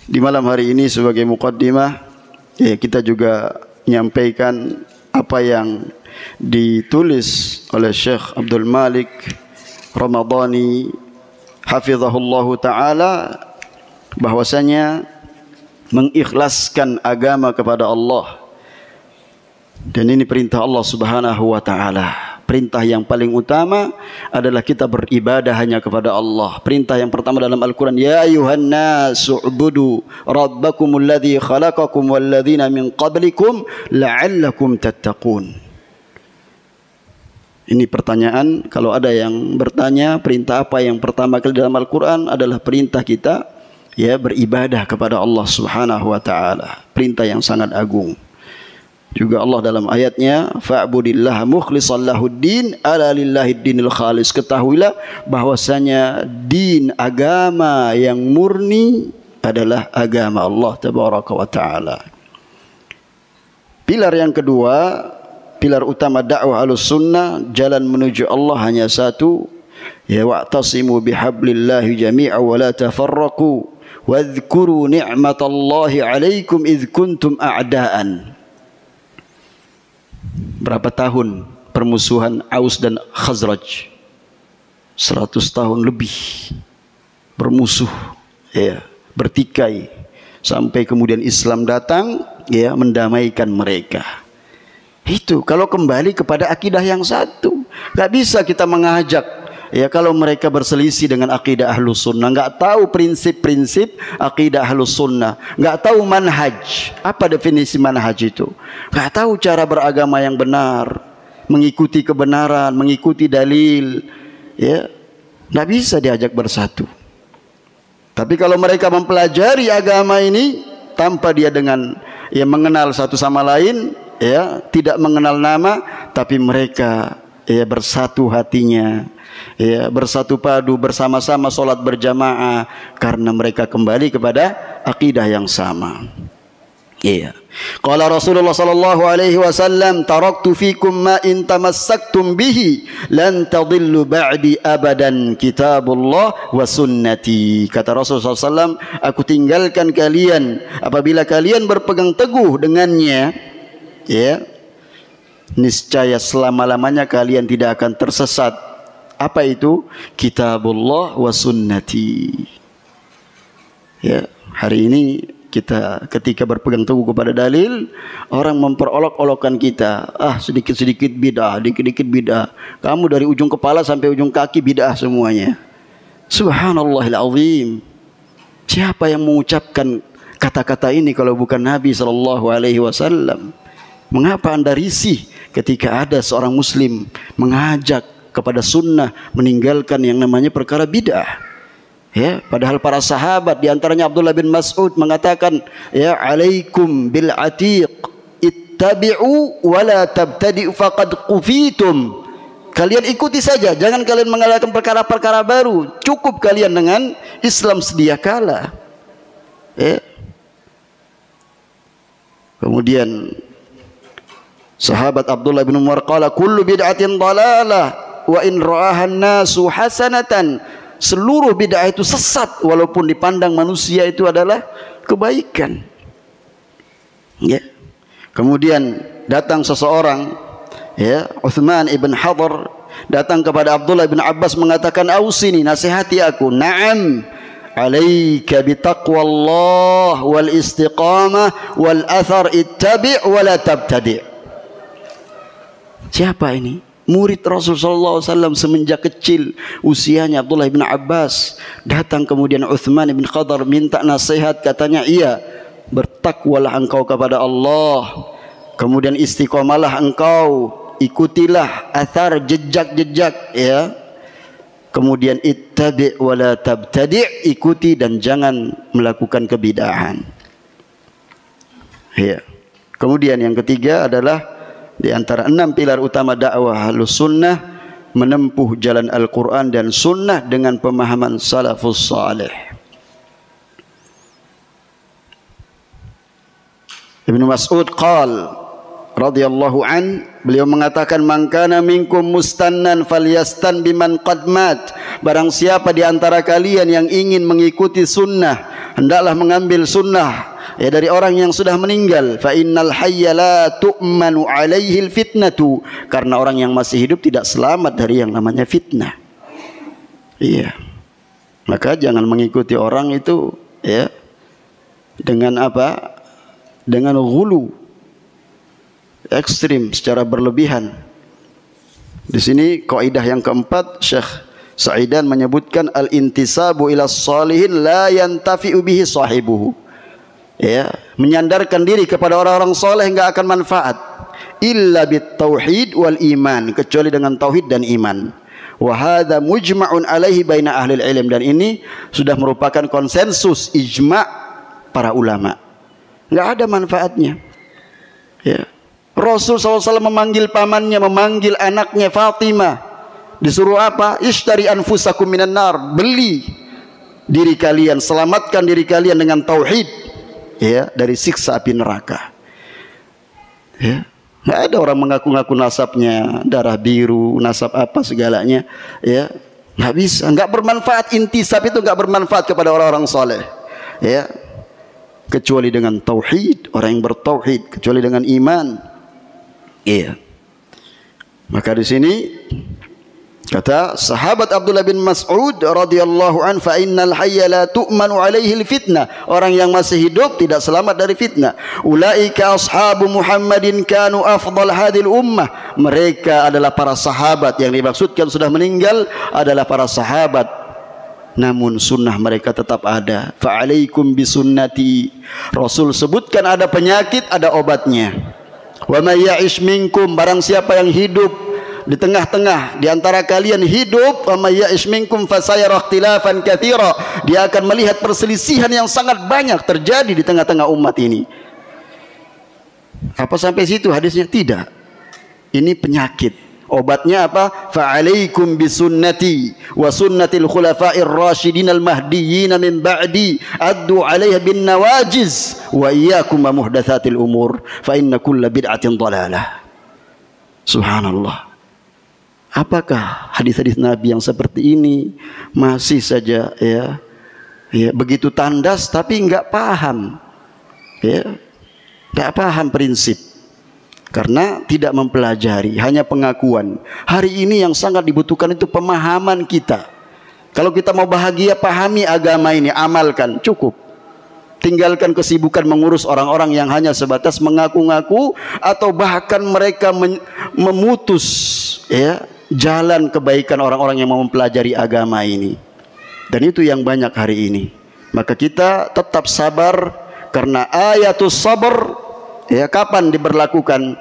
di malam hari ini. Sebagai muqaddimah ya kita juga menyampaikan apa yang ditulis oleh Syekh Abdul Malik Ramadhani hafizahullahu ta'ala, bahwasanya mengikhlaskan agama kepada Allah, dan ini perintah Allah subhanahu wa ta'ala. Perintah yang paling utama adalah kita beribadah hanya kepada Allah. Perintah yang pertama dalam Al-Quran, ya ayuhan nasu ubudu rabbakumul ladzi khalaqakum wal ladzina min qablikum la'allakum tattaqun. Ini pertanyaan, kalau ada yang bertanya perintah apa yang pertama kali dalam Al-Quran, adalah perintah kita ya beribadah kepada Allah subhanahu wa ta'ala. Perintah yang sangat agung. Juga Allah dalam ayatnya, fa'budillaha mukhlishan lahuddin ala lillahi dinil khalis. Ketahuilah bahwasanya din agama yang murni adalah agama Allah tabaraka wa ta'ala. Pilar yang kedua, pilar utama dakwah Ahlus Sunnah, jalan menuju Allah hanya satu, ya wa'tasimu bihablillahi jami'a wa la tafarraqu wadhkuru ni'matallahi 'alaikum idh kuntum a'daan. Berapa tahun permusuhan Aus dan Khazraj? 100 tahun lebih bermusuh, ya, bertikai, sampai kemudian Islam datang, ya, mendamaikan mereka. Itu kalau kembali kepada akidah yang satu. Gak bisa kita mengajak, ya, kalau mereka berselisih dengan akidah Ahlus Sunnah, nggak tahu prinsip-prinsip akidah Ahlus Sunnah, nggak tahu manhaj. Apa definisi manhaj itu? Nggak tahu cara beragama yang benar, mengikuti kebenaran, mengikuti dalil, ya, nggak bisa diajak bersatu. Tapi kalau mereka mempelajari agama ini tanpa dia dengan ya mengenal satu sama lain, ya, tidak mengenal nama, tapi mereka ya bersatu hatinya, ya, bersatu padu bersama-sama solat berjamaah karena mereka kembali kepada akidah yang sama. Iya. Qala Rasulullah sallallahu alaihi wasallam, taraktu fikum ma in tamassaktum bihi lan tadillu ba'di abadan, kitabullah wa sunnati. Kata Rasulullah SAW, aku tinggalkan kalian apabila kalian berpegang teguh dengannya, ya, niscaya selama-lamanya kalian tidak akan tersesat. Apa itu? Kitabullah wa sunnati. Ya, hari ini kita ketika berpegang teguh kepada dalil, orang memperolok-olokkan kita. Ah, sedikit-sedikit bid'ah, dikit-dikit bid'ah. Kamu dari ujung kepala sampai ujung kaki bid'ah semuanya. Subhanallahil azim. Siapa yang mengucapkan kata-kata ini kalau bukan Nabi sallallahu alaihi wasallam? Mengapa Anda risih ketika ada seorang muslim mengajak kepada sunnah, meninggalkan yang namanya perkara bid'ah? Ya, padahal para sahabat, di antaranya Abdullah bin Mas'ud mengatakan, ya, alaikum bil atiq ittabi'u wa la tabtadi'u faqad qufitum. Kalian ikuti saja, jangan kalian mengalahkan perkara-perkara baru. Cukup kalian dengan Islam sedia kala. Ya. Kemudian sahabat Abdullah bin Umar qala kullu bid'atin dalalah wa in ra'aha an-nasu hasanatan. Seluruh bid'ah itu sesat walaupun dipandang manusia itu adalah kebaikan. Ya. Kemudian datang seseorang, ya, Uthman ibn Hadar, datang kepada Abdullah bin Abbas mengatakan, ausini, nasihati aku. Na'am, alaika bitaqwallah wal istiqamah wal athar ittabi' wa la tabtadi'. Siapa ini? Murid Rasulullah SAW semenjak kecil usianya, Abdullah bin Abbas. Datang kemudian Uthman bin Khadar minta nasihat, katanya, iya, bertakwalah engkau kepada Allah, kemudian istiqomalah engkau, ikutilah athar, jejak-jejak, ya, Kemudian ittabi' wa la tabtadi', ikuti dan jangan melakukan kebid'ahan. Ya. Kemudian yang ketiga adalah di antara 6 pilar utama dakwah Ahlus Sunnah, menempuh jalan Al-Quran dan Sunnah dengan pemahaman salafus salih. Ibnu Mas'ud qala radhiyallahu an, beliau mengatakan, man kana minkum mustannan falyastan biman qad mat, barang siapa di antara kalian yang ingin mengikuti sunnah, hendaklah mengambil sunnah dari orang yang sudah meninggal. Fa innal hayya la tu'manu alaihi fitnatu, karena orang yang masih hidup tidak selamat dari yang namanya fitnah. Iya, maka jangan mengikuti orang itu ya dengan apa? Dengan ghulu, ekstrim, secara berlebihan. Di sini kaidah yang keempat, Syekh Sa'idan menyebutkan al-intisabu ila salihin la yantafi'u bihi sahibuhu. Ya, menyandarkan diri kepada orang-orang soleh enggak akan manfaat illa bit tauhid wal iman, kecuali dengan tauhid dan iman. Wa hadza mujma'un alaihi baina ahli ilm, dan ini sudah merupakan konsensus ijma' para ulama. Enggak ada manfaatnya. Ya. Rasul SAW memanggil pamannya, memanggil anaknya Fatimah. Disuruh apa? Ishtari anfusakum minan nar. Beli diri kalian, selamatkan diri kalian dengan tauhid, ya, dari siksa api neraka. Ya. Nggak ada orang mengaku-ngaku nasabnya darah biru, nasab apa segalanya. Ya. Nggak bisa, nggak bermanfaat. Intisab itu nggak bermanfaat kepada orang-orang soleh. Ya. Kecuali dengan tauhid, orang yang bertauhid, kecuali dengan iman. Iya. Maka di sini kata sahabat Abdullah bin Mas'ud radhiyallahu an, fa innal hayya la tu'manu alaihi fitnah, orang yang masih hidup tidak selamat dari fitnah. Ulaika ashabu Muhammadin kanu afdal hadhil ummah, mereka adalah para sahabat yang dimaksudkan sudah meninggal adalah para sahabat, namun sunnah mereka tetap ada. Fa'alaikum bisunnati, Rasul sebutkan ada penyakit, ada obatnya. Wa may ya'ish minkum, barang siapa yang hidup di tengah-tengah di antara kalian hidup, wa may ya'ish minkum fasayara ikhtilafan katsira, dia akan melihat perselisihan yang sangat banyak terjadi di tengah-tengah umat ini. Apa sampai situ hadisnya? Tidak. Ini penyakit. Obatnya apa? Fa'alaikum bisunnati wa sunnatil khulafa'ir rasyidin al-mahdiyyin min ba'di addu 'alaiha bin nawajiz wa iyyakum wa muhdatsatil umur fa inna kulla bid'atin dhalalah. Subhanallah. Apakah hadis-hadis Nabi yang seperti ini masih saja ya begitu tandas tapi enggak paham. Ya. Enggak paham prinsip. Karena tidak mempelajari, hanya pengakuan. Hari ini yang sangat dibutuhkan itu pemahaman kita. Kalau kita mau bahagia, pahami agama ini, amalkan, cukup. Tinggalkan kesibukan mengurus orang-orang yang hanya sebatas mengaku-ngaku, atau bahkan mereka memutus ya, jalan kebaikan orang-orang yang mau mempelajari agama ini. Dan itu yang banyak hari ini. Maka kita tetap sabar, karena ayatus sabar, ya, kapan diberlakukan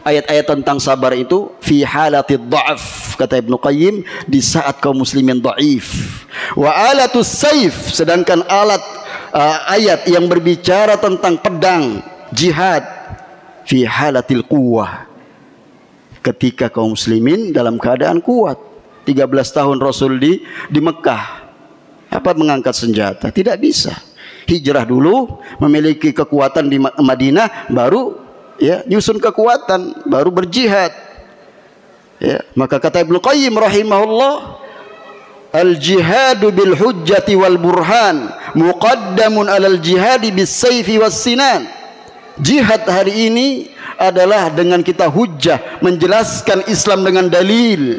ayat-ayat tentang sabar itu? Fi halatid dha'af, kata Ibnu Qayyim, di saat kaum muslimin dhaif. Wa alatus saif, sedangkan ayat yang berbicara tentang pedang jihad fi halatil quwwah, ketika kaum muslimin dalam keadaan kuat. 13 tahun Rasul di Mekah, apa mengangkat senjata? Tidak bisa. Hijrah dulu, memiliki kekuatan di Madinah, baru ya nyusun kekuatan, baru berjihad. Ya, maka kata Ibnu Qayyim rahimahullah, al-jihadu bil hujjati wal burhan muqaddamun alal jihadi bis sayfi was sinan. Jihad hari ini adalah dengan kita hujjah, menjelaskan Islam dengan dalil,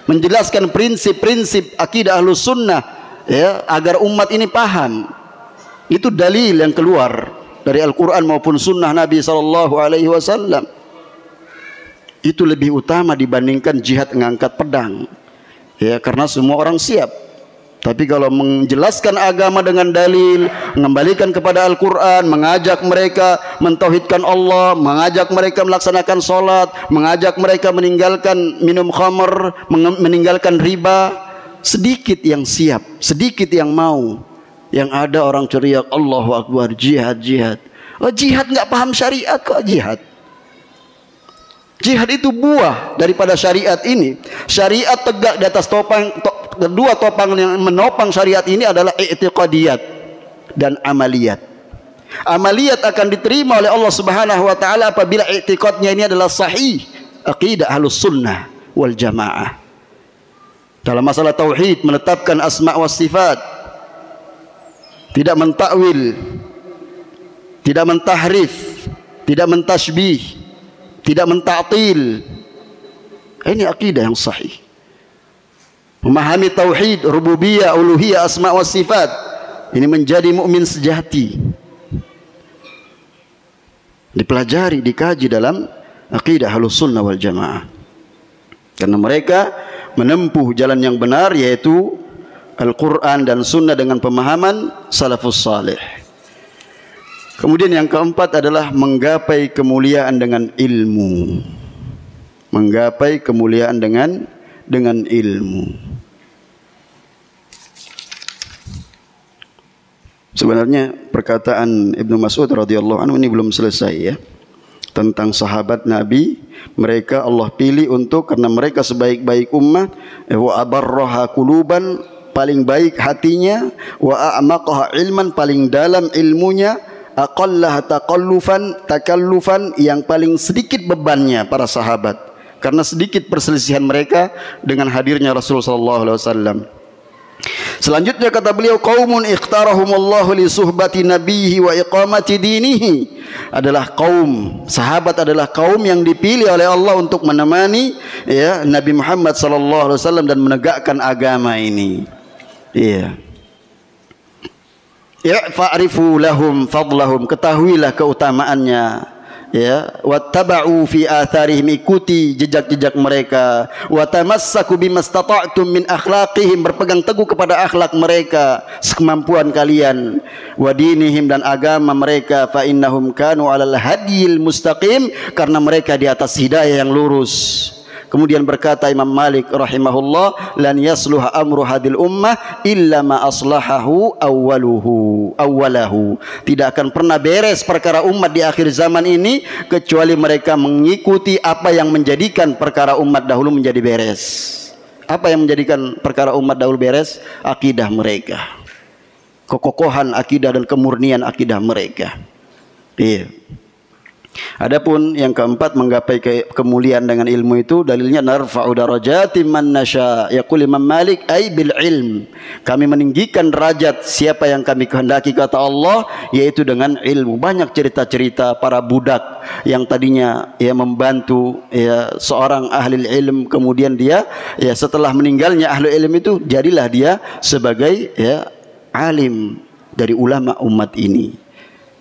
menjelaskan prinsip-prinsip akidah Ahlus Sunnah, ya, agar umat ini paham. Itu dalil yang keluar dari Al-Quran maupun Sunnah Nabi SAW. Itu lebih utama dibandingkan jihad mengangkat pedang. Ya, karena semua orang siap. Tapi kalau menjelaskan agama dengan dalil, mengembalikan kepada Al-Quran, mengajak mereka mentauhidkan Allah, mengajak mereka melaksanakan sholat, mengajak mereka meninggalkan minum khamr, meninggalkan riba, sedikit yang siap, sedikit yang mau. Yang ada orang teriak Allahu Akbar, jihad, jihad. Oh, jihad nggak paham syariat kok jihad. Jihad itu buah daripada syariat ini. Syariat tegak di atas kedua topang yang menopang syariat ini adalah i'tiqadiyat dan amaliyat. Amaliyat akan diterima oleh Allah Subhanahu wa taala apabila i'tiqadnya ini adalah sahih, aqidah Ahlus Sunnah wal Jamaah. Dalam masalah tauhid, menetapkan asma wa sifat, tidak mentakwil, tidak mentahrif, tidak mentasybih, tidak menta'til. Ini akidah yang sahih. Memahami tauhid, rububiyah, uluhiyah, asma wa sifat, ini menjadi mukmin sejati. Dipelajari, dikaji dalam akidah Ahlus Sunnah wal Jamaah. Karena mereka menempuh jalan yang benar, yaitu Al-Quran dan Sunnah dengan pemahaman salafus salih. Kemudian yang keempat adalah menggapai kemuliaan dengan ilmu. Menggapai kemuliaan dengan ilmu. Sebenarnya perkataan Ibnu Mas'ud radhiyallahu anhu ini belum selesai ya. Tentang sahabat Nabi, mereka Allah pilih karena mereka sebaik-baik ummah, wa abarraha quluban, paling baik hatinya, wa a'maqaha ilman, paling dalam ilmunya, aqallaha takallufan, yang paling sedikit bebannya para sahabat karena sedikit perselisihan mereka dengan hadirnya Rasulullah sallallahu alaihi wasallam. Selanjutnya kata beliau, qaumun ikhtarahumullahu li suhbati nabiyhi wa iqamati dinihi, adalah kaum sahabat, adalah kaum yang dipilih oleh Allah untuk menemani ya Nabi Muhammad sallallahu alaihi wasallam dan menegakkan agama ini. Iya. Ya, fa'rifu lahum fadlahum, ketahuilah keutamaannya. Ya, wattaba'u fi atharihim, ikuti jejak-jejak mereka. Wa tamassaku bimastata'tum min akhlaqihim, berpegang teguh kepada akhlak mereka sekemampuan kalian. Wa dinihim, dan agama mereka. Fa innahum kanu 'alal hadiyil mustaqim, karena mereka di atas hidayah yang lurus. Kemudian berkata Imam Malik rahimahullah, lan yasluha amru hadil ummah illa ma aslahahu awwalahu. Tidak akan pernah beres perkara umat di akhir zaman ini kecuali mereka mengikuti apa yang menjadikan perkara umat dahulu menjadi beres. Apa yang menjadikan perkara umat dahulu beres? Akidah mereka, kekokohan akidah dan kemurnian akidah mereka. Iya. Adapun yang keempat, menggapai kemuliaan dengan ilmu itu dalilnya narfa'u darajatin man nasya, yaqul Imam Malik, ay bil ilm, kami meninggikan derajat siapa yang kami kehendaki, kata Allah, yaitu dengan ilmu. Banyak cerita-cerita para budak yang tadinya ya membantu ya seorang ahli ilm, kemudian dia ya setelah meninggalnya ahli ilm itu jadilah dia sebagai ya alim dari ulama umat ini.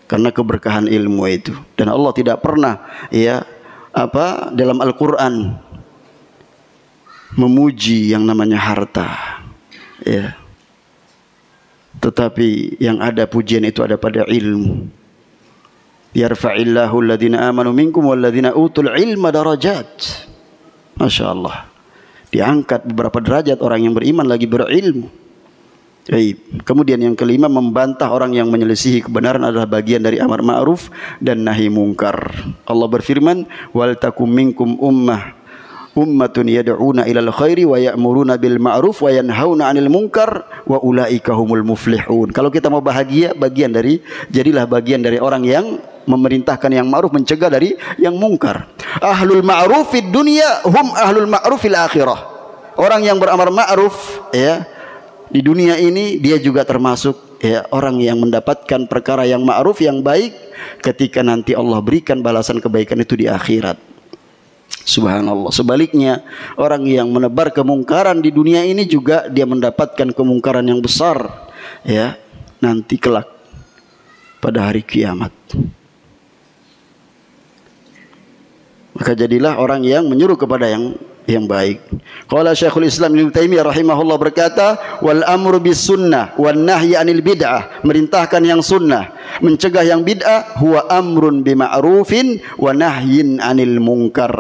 Karena keberkahan ilmu itu. Dan Allah tidak pernah ya dalam Al-Quran memuji yang namanya harta ya. Tetapi yang ada pujian itu ada pada ilmu. Yarfa'illahu alladhina amanu minkum walladhina utul ilma darajat. Masya Allah. Diangkat beberapa derajat orang yang beriman lagi berilmu. Kemudian yang kelima, membantah orang yang menyelisihi kebenaran adalah bagian dari amar ma'ruf dan nahi mungkar. Allah berfirman, wal takum minkum ummatun yad'una ilal khairi wa ya'muruna bil ma'ruf wa yanhauna 'anil munkar wa ulaika humul muflihun. Kalau kita mau bahagia, jadilah bagian dari orang yang memerintahkan yang ma'ruf, mencegah dari yang mungkar. Ahlul ma'ruf fid dunya hum ahlul ma'ruf fil akhirah. Orang yang beramar ma'ruf ya di dunia ini dia juga termasuk ya orang yang mendapatkan perkara yang ma'ruf, yang baik, ketika nanti Allah berikan balasan kebaikan itu di akhirat. Subhanallah. Sebaliknya, orang yang menebar kemungkaran di dunia ini juga dia mendapatkan kemungkaran yang besar ya nanti kelak pada hari kiamat. Maka jadilah orang yang menyuruh kepada yang baik. Qala Syekhul Islam Ibnu Taimiyah rahimahullah berkata, wal amru bis sunnah wan nahyi anil bid'ah, merintahkan yang sunnah, mencegah yang bid'ah, huwa amrun bima'rufin wa nahyin anil munkar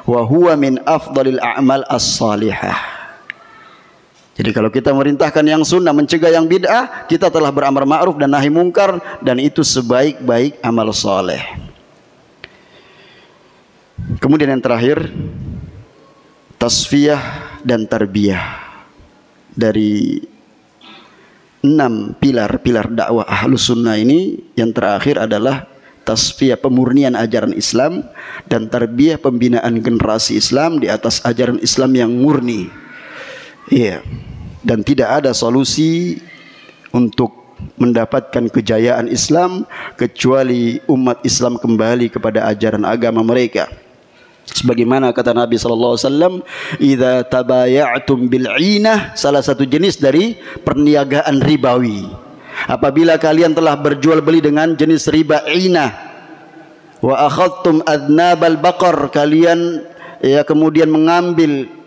wa huwa min afdalil a'mal as-salihah. Jadi kalau kita merintahkan yang sunnah, mencegah yang bid'ah, kita telah beramar ma'ruf dan nahi mungkar, dan itu sebaik-baik amal soleh. Kemudian yang terakhir, tasfiyah dan tarbiyah. Dari 6 pilar dakwah Ahlus Sunnah ini, yang terakhir adalah tasfiyah, pemurnian ajaran Islam, dan tarbiyah, pembinaan generasi Islam di atas ajaran Islam yang murni. Iya. Dan tidak ada solusi untuk mendapatkan kejayaan Islam kecuali umat Islam kembali kepada ajaran agama mereka. Sebagaimana kata Nabi sallallahu alaihi wasallam, "Idza tabaya'tum bil 'inah", salah satu jenis dari perniagaan ribawi. Apabila kalian telah berjual beli dengan jenis riba 'inah, wa akhadtum adnabal baqar, kalian kemudian mengambil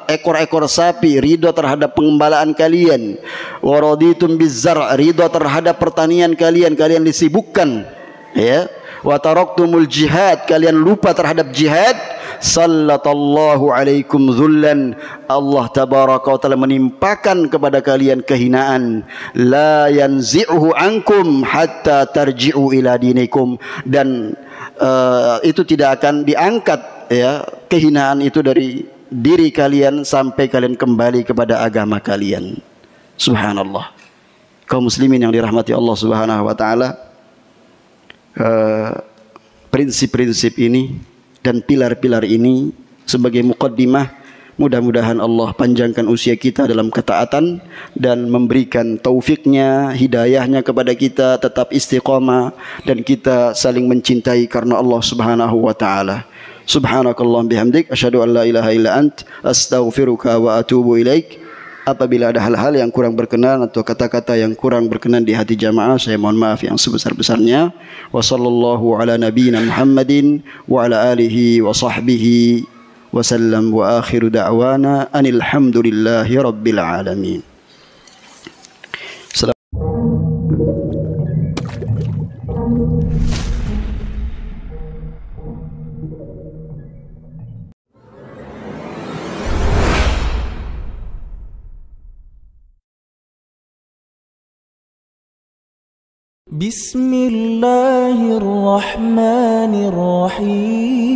ekor-ekor sapi, ridho terhadap pengembalaan kalian, wa raditum bizzar', ridho terhadap pertanian kalian disibukkan, wa taraktumul jihad, kalian lupa terhadap jihad, sallallahu alaikum dhullan, Allah tabaraka wa taala menimpakan kepada kalian kehinaan, la yanzi'uhu ankum hatta tarji'u ila dinikum, dan itu tidak akan diangkat kehinaan itu dari diri kalian sampai kalian kembali kepada agama kalian. Subhanallah. Kaum muslimin yang dirahmati Allah Subhanahu wa taala, prinsip-prinsip ini dan pilar-pilar ini sebagai muqaddimah, mudah-mudahan Allah panjangkan usia kita dalam ketaatan dan memberikan taufiknya, hidayahnya kepada kita tetap istiqamah, dan kita saling mencintai karena Allah Subhanahu wa taala. Subhanakallah bihamdik, asyhadu an la ilaha illa ant, astaghfiruka wa atubu ilaik. Apabila ada hal-hal yang kurang berkenan atau kata-kata yang kurang berkenan di hati jamaah, saya mohon maaf yang sebesar-besarnya. Wa sallallahu ala nabiyyina Muhammadin wa ala alihi wa sahbihi wa sallam, wa akhiru da'wana anil hamdulillahi rabbil alamin. بسم الله الرحمن الرحيم